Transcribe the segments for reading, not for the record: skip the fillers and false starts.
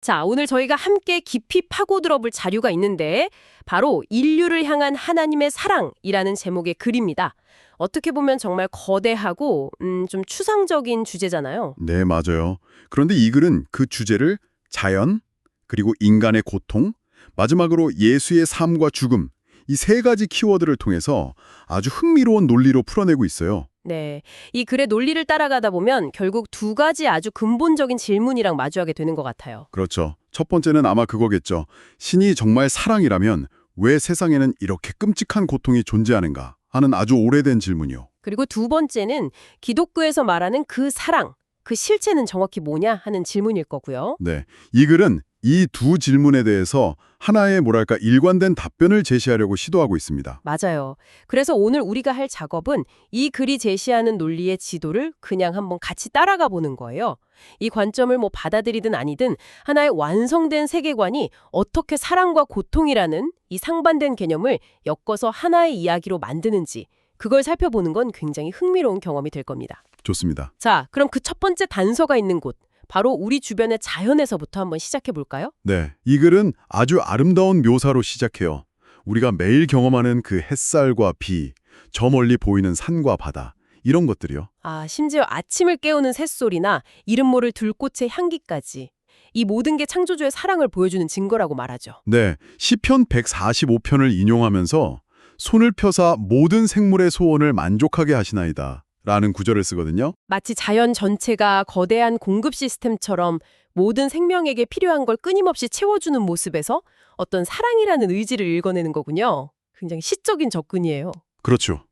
자, 오늘 저희가 함께 깊이 파고들어 볼 자료가 있는데 바로 인류를 향한 하나님의 사랑이라는 제목의 글입니다. 어떻게 보면 정말 거대하고 좀 추상적인 주제잖아요. 네, 맞아요. 그런데 이 글은 그 주제를 자연, 그리고 인간의 고통, 마지막으로 예수의 삶과 죽음, 이 세 가지 키워드를 통해서 아주 흥미로운 논리로 풀어내고 있어요. 네, 이 글의 논리를 따라가다 보면 결국 두 가지 아주 근본적인 질문이랑 마주하게 되는 것 같아요. 그렇죠. 첫 번째는 아마 그거겠죠. 신이 정말 사랑이라면 왜 세상에는 이렇게 끔찍한 고통이 존재하는가 하는 아주 오래된 질문이요. 그리고 두 번째는 기독교에서 말하는 그 사랑, 그 실체는 정확히 뭐냐 하는 질문일 거고요. 네, 이 글은 이 두 질문에 대해서 하나의 일관된 답변을 제시하려고 시도하고 있습니다. 맞아요. 그래서 오늘 우리가 할 작업은 이 글이 제시하는 논리의 지도를 그냥 한번 같이 따라가 보는 거예요. 이 관점을 받아들이든 아니든 하나의 완성된 세계관이 어떻게 사랑과 고통이라는 이 상반된 개념을 엮어서 하나의 이야기로 만드는지 그걸 살펴보는 건 굉장히 흥미로운 경험이 될 겁니다. 좋습니다. 자, 그럼 그 첫 번째 단서가 있는 곳, 바로 우리 주변의 자연에서부터 한번 시작해 볼까요? 네, 이 글은 아주 아름다운 묘사로 시작해요. 우리가 매일 경험하는 그 햇살과 비, 저 멀리 보이는 산과 바다, 이런 것들이요. 아, 심지어 아침을 깨우는 새소리나 이름 모를 들꽃의 향기까지. 이 모든 게 창조주의 사랑을 보여주는 증거라고 말하죠. 네, 시편 145편을 인용하면서 손을 펴사 모든 생물의 소원을 만족하게 하시나이다 라는 구절을 쓰거든요. 마치 자연 전체가 거대한 공급 시스템처럼 모든 생명에게 필요한 걸 끊임없이 채워주는 모습에서 어떤 사랑이라는 의지를 읽어내는 거군요. 굉장히 시적인 접근이에요. 그렇죠.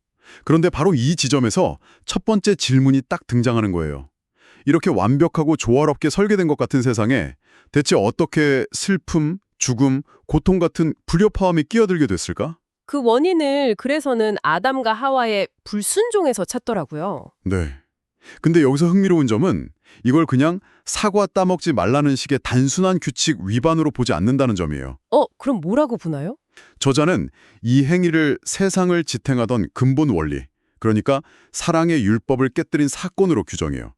그런데 바로 이 지점에서 첫 번째 질문이 딱 등장하는 거예요. 이렇게 완벽하고 조화롭게 설계된 것 같은 세상에 대체 어떻게 슬픔, 죽음, 고통 같은 불협화음이 끼어들게 됐을까? 그 원인을 그래서는 아담과 하와의 불순종에서 찾더라고요. 네. 근데 여기서 흥미로운 점은 이걸 그냥 사과 따먹지 말라는 식의 단순한 규칙 위반으로 보지 않는다는 점이에요. 그럼 뭐라고 보나요? 저자는 이 행위를 세상을 지탱하던 근본 원리, 그러니까 사랑의 율법을 깨뜨린 사건으로 규정해요.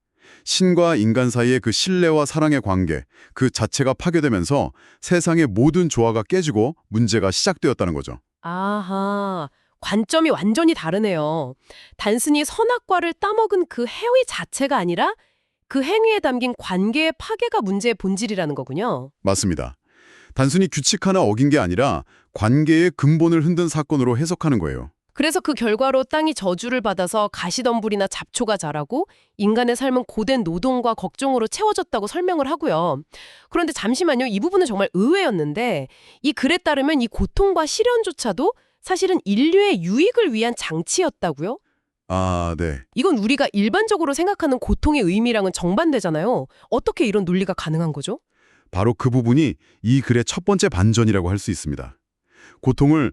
신과 인간 사이의 그 신뢰와 사랑의 관계, 그 자체가 파괴되면서 세상의 모든 조화가 깨지고 문제가 시작되었다는 거죠. 아하, 관점이 완전히 다르네요. 단순히 선악과를 따먹은 그 행위 자체가 아니라 그 행위에 담긴 관계의 파괴가 문제의 본질이라는 거군요. 맞습니다. 단순히 규칙 하나 어긴 게 아니라 관계의 근본을 흔든 사건으로 해석하는 거예요. 그래서 그 결과로 땅이 저주를 받아서 가시덤불이나 잡초가 자라고 인간의 삶은 고된 노동과 걱정으로 채워졌다고 설명을 하고요. 그런데 잠시만요. 이 부분은 정말 의외였는데 이 글에 따르면 이 고통과 시련조차도 사실은 인류의 유익을 위한 장치였다고요? 아, 네. 이건 우리가 일반적으로 생각하는 고통의 의미랑은 정반대잖아요. 어떻게 이런 논리가 가능한 거죠? 바로 그 부분이 이 글의 첫 번째 반전이라고 할 수 있습니다. 고통을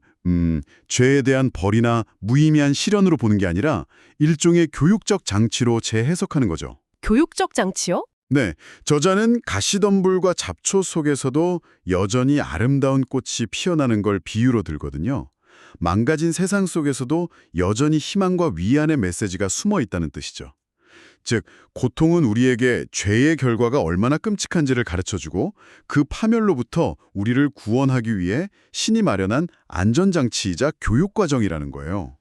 죄에 대한 벌이나 무의미한 시련으로 보는 게 아니라 일종의 교육적 장치로 재해석하는 거죠. 교육적 장치요? 네, 저자는 가시덤불과 잡초 속에서도 여전히 아름다운 꽃이 피어나는 걸 비유로 들거든요. 망가진 세상 속에서도 여전히 희망과 위안의 메시지가 숨어 있다는 뜻이죠. 즉, 고통은 우리에게 죄의 결과가 얼마나 끔찍한지를 가르쳐주고 그 파멸로부터 우리를 구원하기 위해 신이 마련한 안전장치이자 교육과정이라는 거예요.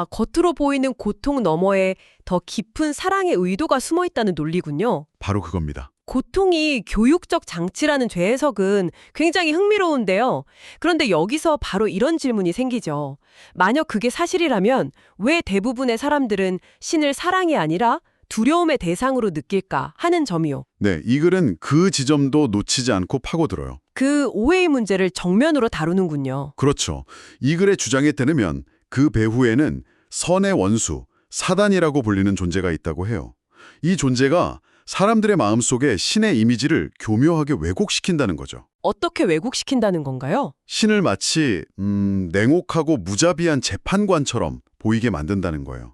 겉으로 보이는 고통 너머에 더 깊은 사랑의 의도가 숨어 있다는 논리군요. 바로 그겁니다. 고통이 교육적 장치라는 재해석은 굉장히 흥미로운데요. 그런데 여기서 바로 이런 질문이 생기죠. 만약 그게 사실이라면 왜 대부분의 사람들은 신을 사랑이 아니라 두려움의 대상으로 느낄까 하는 점이요. 네, 이 글은 그 지점도 놓치지 않고 파고들어요. 그 오해의 문제를 정면으로 다루는군요. 그렇죠. 이 글의 주장에 따르면 그 배후에는 선의 원수, 사단이라고 불리는 존재가 있다고 해요. 이 존재가 사람들의 마음속에 신의 이미지를 교묘하게 왜곡시킨다는 거죠. 어떻게 왜곡시킨다는 건가요? 신을 마치 냉혹하고 무자비한 재판관처럼 보이게 만든다는 거예요.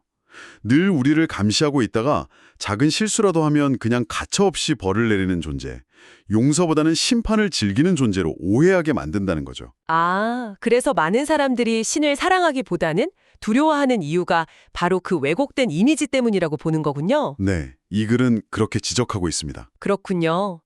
늘 우리를 감시하고 있다가 작은 실수라도 하면 그냥 가차없이 벌을 내리는 존재, 용서보다는 심판을 즐기는 존재로 오해하게 만든다는 거죠. 그래서 많은 사람들이 신을 사랑하기보다는 두려워하는 이유가 바로 그 왜곡된 이미지 때문이라고 보는 거군요. 네, 이 글은 그렇게 지적하고 있습니다. 그렇군요.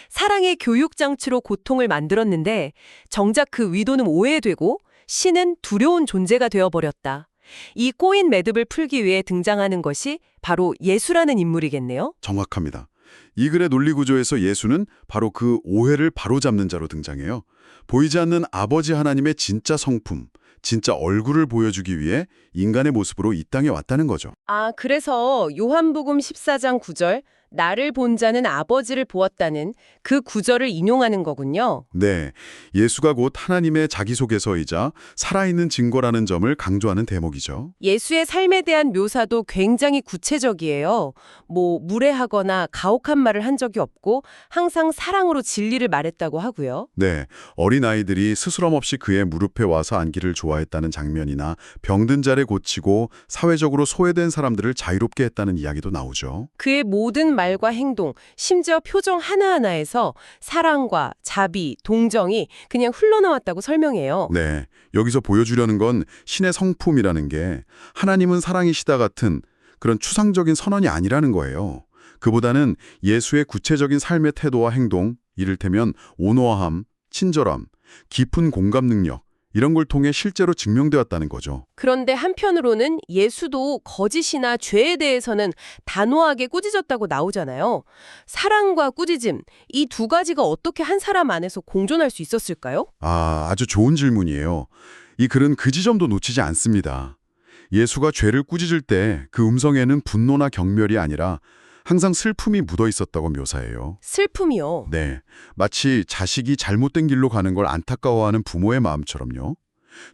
사랑의 교육장치로 고통을 만들었는데 정작 그 위도는 오해되고 신은 두려운 존재가 되어버렸다. 이 꼬인 매듭을 풀기 위해 등장하는 것이 바로 예수라는 인물이겠네요. 정확합니다. 이 글의 논리 구조에서 예수는 바로 그 오해를 바로잡는 자로 등장해요. 보이지 않는 아버지 하나님의 진짜 성품, 진짜 얼굴을 보여주기 위해 인간의 모습으로 이 땅에 왔다는 거죠. 아, 그래서 요한복음 14장 9절 나를 본 자는 아버지를 보았다는 그 구절을 인용하는 거군요. 네, 예수가 곧 하나님의 자기소개서이자 살아있는 증거라는 점을 강조하는 대목이죠. 예수의 삶에 대한 묘사도 굉장히 구체적이에요. 무례하거나 가혹한 말을 한 적이 없고 항상 사랑으로 진리를 말했다고 하고요. 네, 어린아이들이 스스럼 없이 그의 무릎에 와서 앉기를 좋아했다는 장면이나 병든 자를 고치고 사회적으로 소외된 사람들을 자유롭게 했다는 이야기도 나오죠. 그의 모든 말과 행동, 심지어 표정 하나하나에서 사랑과 자비, 동정이 그냥 흘러나왔다고 설명해요. 네, 여기서 보여주려는 건 신의 성품이라는 게 하나님은 사랑이시다 같은 그런 추상적인 선언이 아니라는 거예요. 그보다는 예수의 구체적인 삶의 태도와 행동, 이를테면 온화함, 친절함, 깊은 공감 능력, 이런 걸 통해 실제로 증명되었다는 거죠. 그런데 한편으로는 예수도 거짓이나 죄에 대해서는 단호하게 꾸짖었다고 나오잖아요. 사랑과 꾸짖음, 이 두 가지가 어떻게 한 사람 안에서 공존할 수 있었을까요? 아주 좋은 질문이에요. 이 글은 그 지점도 놓치지 않습니다. 예수가 죄를 꾸짖을 때 그 음성에는 분노나 경멸이 아니라 항상 슬픔이 묻어 있었다고 묘사해요. 슬픔이요. 네, 마치 자식이 잘못된 길로 가는 걸 안타까워하는 부모의 마음처럼요.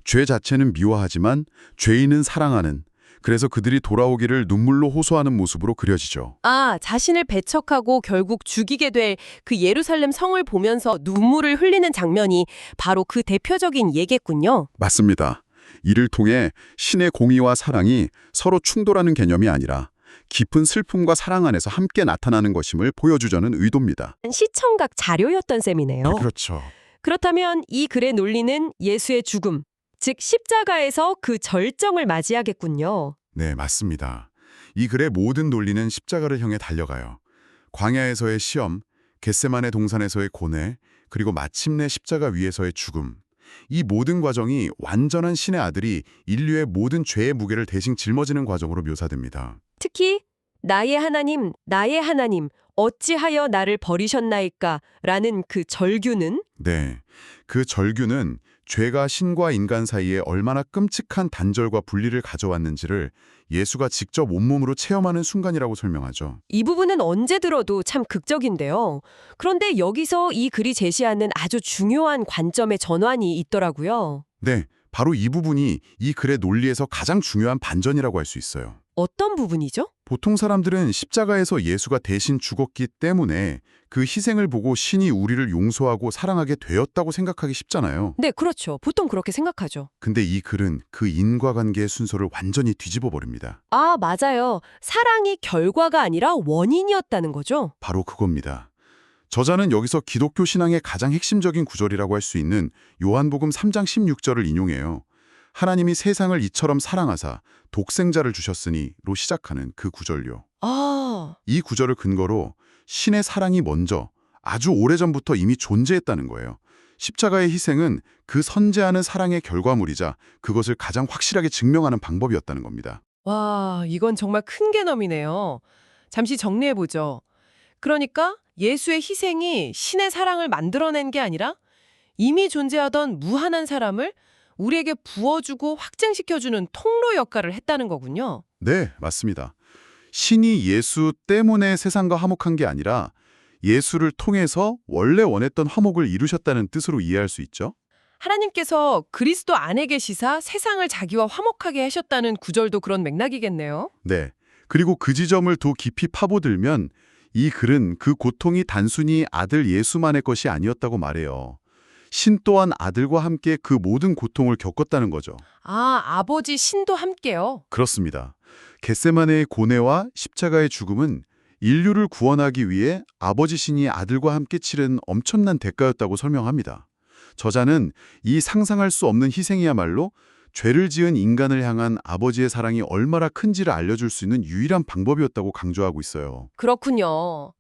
죄 자체는 미워하지만 죄인은 사랑하는, 그래서 그들이 돌아오기를 눈물로 호소하는 모습으로 그려지죠. 아, 자신을 배척하고 결국 죽이게 될 그 예루살렘 성을 보면서 눈물을 흘리는 장면이 바로 그 대표적인 예겠군요. 맞습니다. 이를 통해 신의 공의와 사랑이 서로 충돌하는 개념이 아니라 깊은 슬픔과 사랑 안에서 함께 나타나는 것임을 보여주자는 의도입니다. 시청각 자료였던 셈이네요. 그렇죠. 그렇다면 이 글의 논리는 예수의 죽음, 즉 십자가에서 그 절정을 맞이하겠군요. 네, 맞습니다. 이 글의 모든 논리는 십자가를 향해 달려가요. 광야에서의 시험, 겟세마네 동산에서의 고뇌, 그리고 마침내 십자가 위에서의 죽음. 이 모든 과정이 완전한 신의 아들이 인류의 모든 죄의 무게를 대신 짊어지는 과정으로 묘사됩니다. 특히 나의 하나님, 어찌하여 나를 버리셨나이까? 라는 그 절규는 네, 그 절규는 죄가 신과 인간 사이에 얼마나 끔찍한 단절과 분리를 가져왔는지를 예수가 직접 온몸으로 체험하는 순간이라고 설명하죠. 이 부분은 언제 들어도 참 극적인데요. 그런데 여기서 이 글이 제시하는 아주 중요한 관점의 전환이 있더라고요. 네, 바로 이 부분이 이 글의 논리에서 가장 중요한 반전이라고 할 수 있어요. 어떤 부분이죠? 보통 사람들은 십자가에서 예수가 대신 죽었기 때문에 그 희생을 보고 신이 우리를 용서하고 사랑하게 되었다고 생각하기 쉽잖아요. 네, 그렇죠. 보통 그렇게 생각하죠. 근데 이 글은 그 인과관계의 순서를 완전히 뒤집어 버립니다. 아, 맞아요. 사랑이 결과가 아니라 원인이었다는 거죠. 바로 그겁니다. 저자는 여기서 기독교 신앙의 가장 핵심적인 구절이라고 할 수 있는 요한복음 3장 16절을 인용해요. 하나님이 세상을 이처럼 사랑하사 독생자를 주셨으니로 시작하는 그 구절요. 아, 이 구절을 근거로 신의 사랑이 먼저 아주 오래전부터 이미 존재했다는 거예요. 십자가의 희생은 그 선재하는 사랑의 결과물이자 그것을 가장 확실하게 증명하는 방법이었다는 겁니다. 와, 이건 정말 큰 개념이네요. 잠시 정리해보죠. 그러니까 예수의 희생이 신의 사랑을 만들어낸 게 아니라 이미 존재하던 무한한 사람을 우리에게 부어주고 확증시켜주는 통로 역할을 했다는 거군요. 네, 맞습니다. 신이 예수 때문에 세상과 화목한 게 아니라 예수를 통해서 원래 원했던 화목을 이루셨다는 뜻으로 이해할 수 있죠. 하나님께서 그리스도 안에 계시사 세상을 자기와 화목하게 하셨다는 구절도 그런 맥락이겠네요. 네, 그리고 그 지점을 더 깊이 파고들면 이 글은 그 고통이 단순히 아들 예수만의 것이 아니었다고 말해요. 신 또한 아들과 함께 그 모든 고통을 겪었다는 거죠. 아, 아버지 신도 함께요. 그렇습니다. 겟세마네의 고뇌와 십자가의 죽음은 인류를 구원하기 위해 아버지 신이 아들과 함께 치른 엄청난 대가였다고 설명합니다. 저자는 이 상상할 수 없는 희생이야말로 죄를 지은 인간을 향한 아버지의 사랑이 얼마나 큰지를 알려줄 수 있는 유일한 방법이었다고 강조하고 있어요. 그렇군요.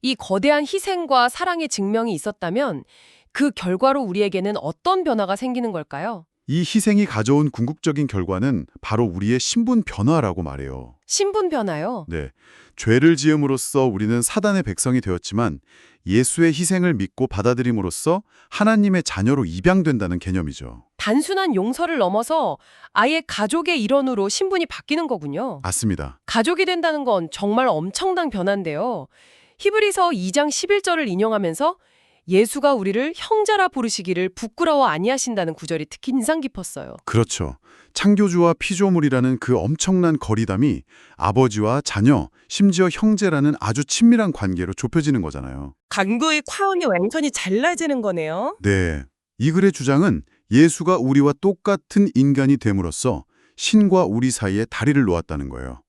이 거대한 희생과 사랑의 증명이 있었다면 그 결과로 우리에게는 어떤 변화가 생기는 걸까요? 이 희생이 가져온 궁극적인 결과는 바로 우리의 신분 변화라고 말해요. 신분 변화요? 네, 죄를 지음으로써 우리는 사단의 백성이 되었지만 예수의 희생을 믿고 받아들임으로써 하나님의 자녀로 입양된다는 개념이죠. 단순한 용서를 넘어서 아예 가족의 일원으로 신분이 바뀌는 거군요. 맞습니다. 가족이 된다는 건 정말 엄청난 변화인데요. 히브리서 2장 11절을 인용하면서 예수가 우리를 형제라 부르시기를 부끄러워 아니하신다는 구절이 특히 인상 깊었어요. 그렇죠. 창조주와 피조물이라는 그 엄청난 거리담이 아버지와 자녀, 심지어 형제라는 아주 친밀한 관계로 좁혀지는 거잖아요. 간구의 과언이 완전히 잘라지는 거네요. 네, 이 글의 주장은 예수가 우리와 똑같은 인간이 됨으로써 신과 우리 사이에 다리를 놓았다는 거예요.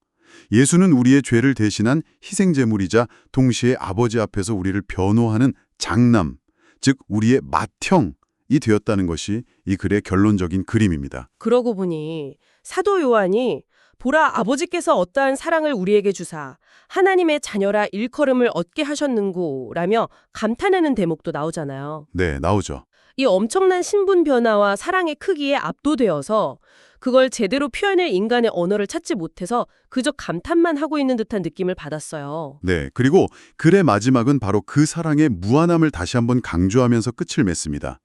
예수는 우리의 죄를 대신한 희생제물이자 동시에 아버지 앞에서 우리를 변호하는 장남, 즉 우리의 맏형이 되었다는 것이 이 글의 결론적인 그림입니다. 그러고 보니 사도 요한이 보라 아버지께서 어떠한 사랑을 우리에게 주사 하나님의 자녀라 일컬음을 얻게 하셨는고라며 감탄하는 대목도 나오잖아요. 네, 나오죠. 이 엄청난 신분 변화와 사랑의 크기에 압도되어서 그걸 제대로 표현할 인간의 언어를 찾지 못해서 그저 감탄만 하고 있는 듯한 느낌을 받았어요. 네, 그리고 글의 마지막은 바로 그 사랑의 무한함을 다시 한번 강조하면서 끝을 맺습니다.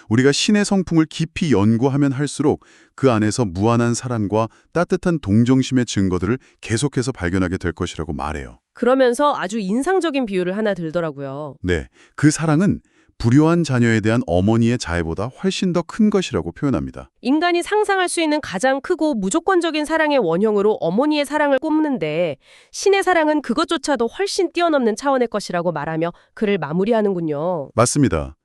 우리가 신의 성품을 깊이 연구하면 할수록 그 안에서 무한한 사랑과 따뜻한 동정심의 증거들을 계속해서 발견하게 될 것이라고 말해요. 그러면서 아주 인상적인 비유를 하나 들더라고요. 네, 그 사랑은 불효한 자녀에 대한 어머니의 자애보다 훨씬 더 큰 것이라고 표현합니다. 인간이 상상할 수 있는 가장 크고 무조건적인 사랑의 원형으로 어머니의 사랑을 꼽는데 신의 사랑은 그것조차도 훨씬 뛰어넘는 차원의 것이라고 말하며 글을 마무리하는군요. 맞습니다.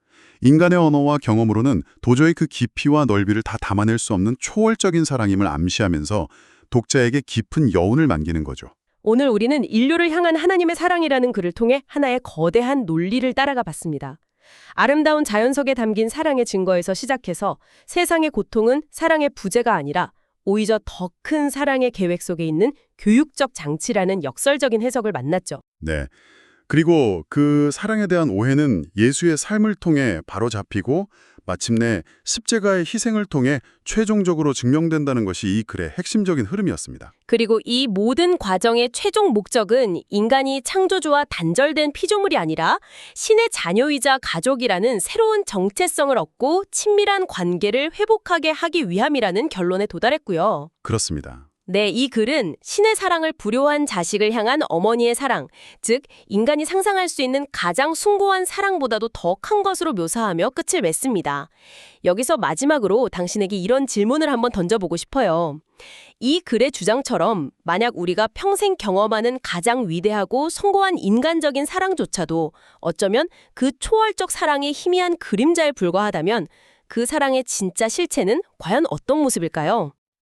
인간의 언어와 경험으로는 도저히 그 깊이와 넓이를 다 담아낼 수 없는 초월적인 사랑임을 암시하면서 독자에게 깊은 여운을 남기는 거죠. 오늘 우리는 인류를 향한 하나님의 사랑이라는 글을 통해 하나의 거대한 논리를 따라가 봤습니다. 아름다운 자연석에 담긴 사랑의 증거에서 시작해서 세상의 고통은 사랑의 부재가 아니라 오히려 더 큰 사랑의 계획 속에 있는 교육적 장치라는 역설적인 해석을 만났죠. 네. 그리고 그 사랑에 대한 오해는 예수의 삶을 통해 바로잡히고 마침내 십자가의 희생을 통해 최종적으로 증명된다는 것이 이 글의 핵심적인 흐름이었습니다. 그리고 이 모든 과정의 최종 목적은 인간이 창조주와 단절된 피조물이 아니라 신의 자녀이자 가족이라는 새로운 정체성을 얻고 친밀한 관계를 회복하게 하기 위함이라는 결론에 도달했고요. 그렇습니다. 네, 이 글은 신의 사랑을 불효한 자식을 향한 어머니의 사랑, 즉 인간이 상상할 수 있는 가장 숭고한 사랑보다도 더 큰 것으로 묘사하며 끝을 맺습니다. 여기서 마지막으로 당신에게 이런 질문을 한번 던져보고 싶어요. 이 글의 주장처럼 만약 우리가 평생 경험하는 가장 위대하고 숭고한 인간적인 사랑조차도 어쩌면 그 초월적 사랑의 희미한 그림자에 불과하다면 그 사랑의 진짜 실체는 과연 어떤 모습일까요?